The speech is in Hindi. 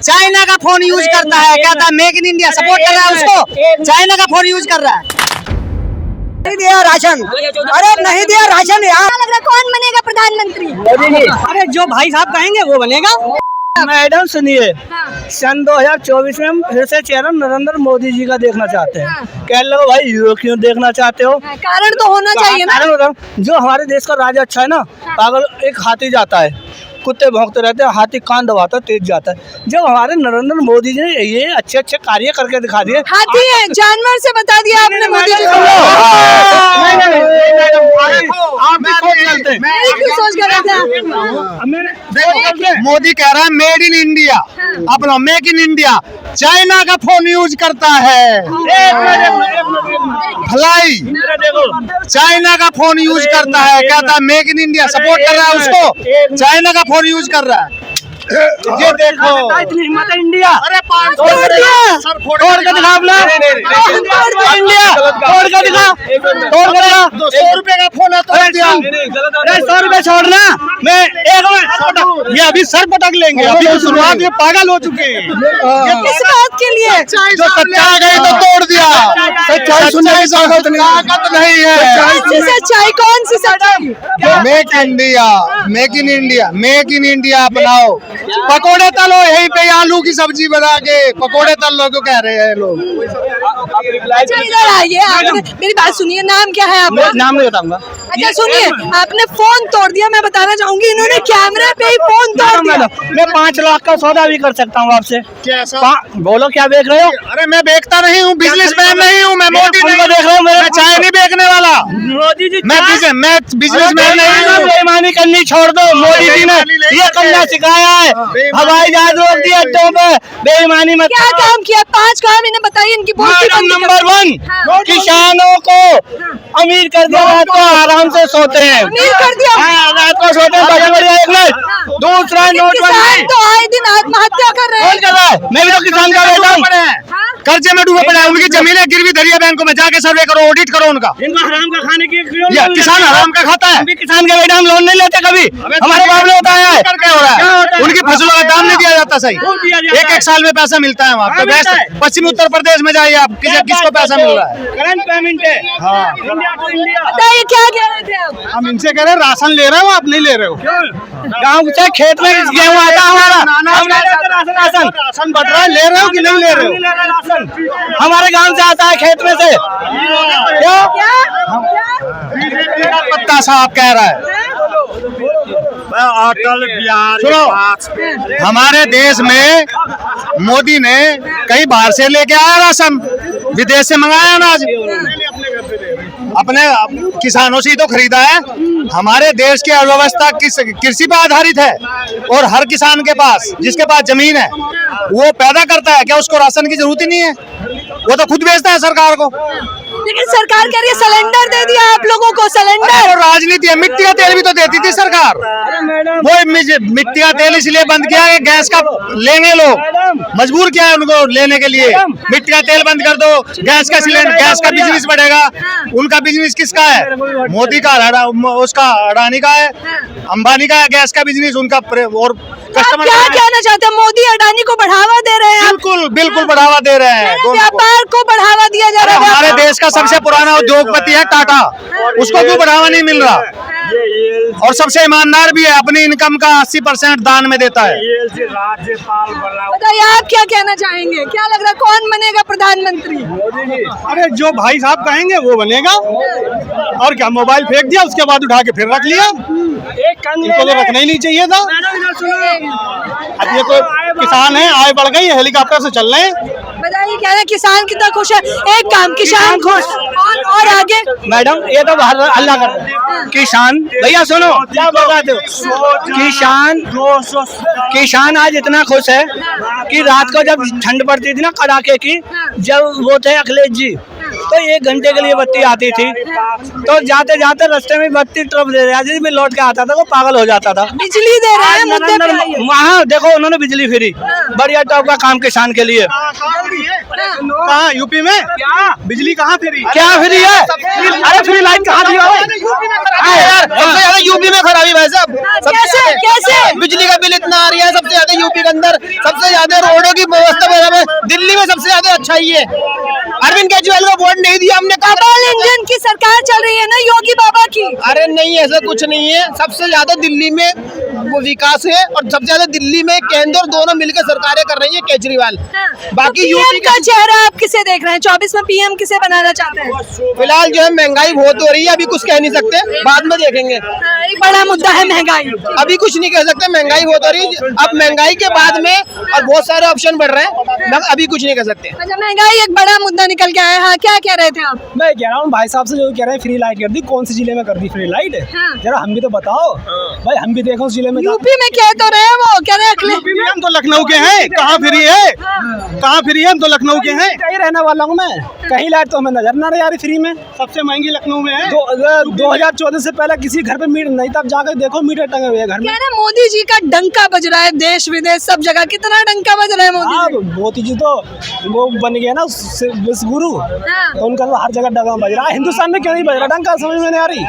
चाइना का फोन यूज करता है, कहता है मेक इन इंडिया, सपोर्ट कर रहा है उसको। चाइना का फोन यूज कर रहा है। नहीं दिया राशन, अरे नहीं दिया राशन यार। लग रहा है कौन बनेगा प्रधानमंत्री? अरे जो भाई साहब कहेंगे वो बनेगा। मैडम सुनिए, सन 2024 में हम फिर से चेहरा नरेंद्र मोदी जी का देखना चाहते हैं। कह लो भाई यूँ क्यों देखना चाहते हो? कारण तो होना चाहिए ना। कारण बताओ, जो हमारे देश का राजा अच्छा है ना, पागल एक हाथी जाता है, कुत्ते भौंकते रहते हैं, हाथी कान दबाता है, तेज जाता है। जब हमारे नरेंद्र मोदी जी ने ये अच्छे अच्छे कार्य करके दिखा दिए। हाथी है, जानवर से बता दिया आपने मोदी जी को। आप भी सोच चलते हैं। मैं क्यों सोच कर रहे थे? मोदी कह रहा है मेड इन इंडिया, अपना मेक इन इंडिया। चाइना का फोन यूज करता है, भलाई चाइना का फोन यूज करता है, कहता है मेक इन इंडिया, सपोर्ट कर रहा है उसको। चाइना का फोन यूज कर रहा है। ये देखो इंडिया, अरे तोड़ के दिखा अपना इंडिया, तोड़ के दिखा, तोड़ के दिखा। 200 रुपए का फोन है, तोड़ दिया। 100 रुपए छोड़ना, मैं एक ये अभी सर पटक लेंगे, अभी तो शुरुआत में पागल हो चुके हैं। किस बात के लिए? जो सच्चाई गई तो तोड़ दिया। सच्चाई सुनने की ताकत नहीं है। कौन सी सच्चाई? कौन सी सच्चाई? Make India, make in India, make in India अपनाओ। पकोड़े तलो यहीं पे, आलू की सब्जी बना के पकोड़े तल लो, क्यों कह रहे हैं लोग? अच्छा इधर आइए, आपने मेरी बात सुनिए। नाम क्या है आपका? नाम नहीं बताऊंगा। अच्छा सुनिए, आपने फोन तोड़ दिया। मैं बताना चाहूंगी इन्होंने कैमरे पे ही फोन तोड़ दिया। मैं 5 लाख का सौदा भी कर सकता हूँ आपसे। कैसा? बोलो क्या बेच रहे हो? अरे मैं बेचता नहीं हूँ, बिजनेसमैन नहीं हूँ, मैं मोदी नहीं देख रहे हो, मैं चाय नहीं बेचने वाला। मोदी जी मैं बिजनेसमैन नहीं हूँ। बेईमानी करनी छोड़ दो। मोदी जी ने ये करना सिखाया है। हवाई जहाज रोक दिए अड्डों पे, बेईमानी मत। क्या काम किया? 5 काम इन्हें बताइए। इनकी मैडम नंबर 1, किसानों को अमीर कर दिया, रात को आराम से सोते हैं। अमीर कर दिया? हाँ, रात को सोते हैं, बढ़िया एक मिनट। दूसरा नोटबंदी। किसान तो आए दिन आत्महत्या कर रहे कौन हैं। कर रहा है? मैं भी तो किसान का बेटा हूँ। कर्जे में डूबे पड़े हैं, उनकी जमीनें गिरवी धरी है बैंकों में, जाके सर्वे करो, ऑडिट करो उनका। इनको हराम का खाने की ये किसान हराम का खाता है। हम भी किसान के बेटा, हम लोन नहीं लेते कभी। हमारे बाप ने बताया है। क्या हो रहा है? उनकी फसलों का दाम नहीं दिया जाता सही। एक साल में पैसा मिलता है वहाँ पे। पश्चिमी उत्तर प्रदेश में जाइए आप, किसको पैसा मिल रहा है? करंट पेमेंट है। हाँ, बताइए क्या कह रहे थे आप? हम इनसे कह रहे हैं राशन ले रहे हो, आप नहीं ले रहे हो। गाँव से खेत में गेहूँ आता हमारा, हम नहीं लेते राशन। राशन बट रहा है, ले रहे हो कि नहीं ले रहे हो? हमारे गांव से आता है खेत में से। क्यों? पत्ता साहब कह रहा है। अटल बिहारी सुनो, हमारे देश में मोदी ने कई बाहर से लेके आया राशन, विदेश से मंगाया अनाज, अपने किसानों से ही तो खरीदा है। हमारे देश की अर्थव्यवस्था कृषि पर आधारित है, और हर किसान के पास, जिसके पास जमीन है, वो पैदा करता है। क्या उसको राशन की जरूरत ही नहीं है? वो तो खुद बेचता है सरकार को। लेकिन सरकार कह रही है सिलेंडर दे दिया आप लोगों को। सिलेंडर वो राजनीति है। मिट्टी का तेल भी तो देती थी सरकार। वो मिट्टी का तेल इसलिए बंद किया है, गैस का लेंगे लोग, मजबूर किया है उनको लेने के लिए। मिट्टी का तेल बंद कर दो, गैस का सिलेंडर, गैस का बिजनेस बढ़ेगा। उनका बिजनेस किसका है? मोदी का, उसका अडानी का है, अंबानी का है गैस का बिजनेस उनका। और कस्टमर क्या कहना चाहते हैं? मोदी अडानी को बढ़ावा दे रहे हैं। बिल्कुल बढ़ावा दे रहे हैं। व्यापार को बढ़ावा दिया जा रहा है। हमारे देश का सबसे पुराना उद्योगपति है टाटा, उसको क्यों बढ़ावा नहीं मिल रहा? और सबसे ईमानदार भी है, अपनी इनकम का 80% दान में देता है। राज्यपाल बना। बताइए आप क्या कहना चाहेंगे? क्या लग रहा है कौन बनेगा प्रधानमंत्री? अरे जो भाई साहब कहेंगे वो बनेगा। और क्या, मोबाइल फेंक दिया, उसके बाद उठा के फिर रख लिया। इनको तो रखना ही नहीं चाहिए था। अब ये कोई किसान है, आय बढ़ गई, हेलीकॉप्टर से चल रहे हैं। बताइए क्या है? किसान कितना खुश है? एक काम, किसान खुश और आगे। मैडम ये तो अल्लाह कर। किसान भैया सुनो क्या बताते हो? किसान आज इतना खुश है कि रात को जब ठंड पड़ती थी ना कड़ाके की, जब वो थे अखिलेश जी, तो 1 घंटे के लिए बत्ती आती थी, तो जाते जाते रास्ते में बत्ती ट्रप दे रहा में लौट के आता था, वो पागल हो जाता था। बिजली दे रहे हैं मुद्दे पे आइए। वहाँ देखो उन्होंने बिजली फ्री, बढ़िया टॉप का काम किसान के लिए। कहाँ यूपी में क्या बिजली कहाँ फ्री क्या फ्री है? अरे फ्री लाइट कहाँ दिया है? यार सबसे ज्यादा यूपी में खराबी भाई साहब। कैसे कैसे बिजली का बिल इतना आ रहा है सबसे ज्यादा यूपी के अंदर। सबसे ज्यादा रोडों की व्यवस्था वगैरह में दिल्ली में सबसे ज्यादा अच्छा ही है। अरविंद केजरीवाल को वोट नहीं दिया हमने, कहा डबल इंजन की सरकार चल रही है ना योगी बाबा की। अरे नहीं ऐसा कुछ नहीं है। सबसे ज्यादा दिल्ली में वो विकास है और सबसे ज्यादा दिल्ली में केंद्र दोनों मिलकर सरकारें कर रही है केजरीवाल। बाकी पीएम यूपी का चेहरा आप किसे देख रहे हैं? 24 में पीएम किसे बनाना चाहते हैं? फिलहाल जो है महंगाई बहुत हो रही है, अभी कुछ कह नहीं सकते, बाद में देखेंगे। एक बड़ा मुद्दा है महंगाई। अभी कुछ नहीं कह सकते, महंगाई बहुत हो रही है। अब महंगाई के बाद में और बहुत सारे ऑप्शन बढ़ रहे हैं, मगर अभी कुछ नहीं कह सकते। अच्छा महंगाई एक बड़ा मुद्दा निकल के आया है। हाँ क्या कह रहे थे आप? मैं कह रहा हूँ भाई साहब से जो कह रहे हैं फ्री लाइट कर दी, कौन सी जिले में कर दी फ्री लाइट? हाँ। जरा हम भी तो बताओ भाई, हम भी देखो उस जिले में। यूपी में कह तो रहे हैं वो, कह रहे हैं यूपी में हम तो लखनऊ के हैं, कहाँ फ्री है? कहाँ फ्री है? हम तो लखनऊ के हैं। कहीं रहने वाला हूँ मैं, कहीं लाइट तो हमें नजर ना रही आ रही फ्री में। सबसे महंगी लखनऊ में है। 2014 से पहले किसी घर पे मीटर नहीं था, अब जाकर देखो मीटर टंगे हुए हैं घर में। कह रहे हैं मोदी जी का डंका बज रहा है देश विदेश सब जगह। कितना डंका बज रहा है मोदी हाँ, जी? मोदी जी तो वो बन गया ना विश्व गुरु, हाँ। तो उनका तो हर जगह डंका बज रहा है। हिंदुस्तान में क्यों नहीं बज रहा डंका, समझ में नहीं आ रही।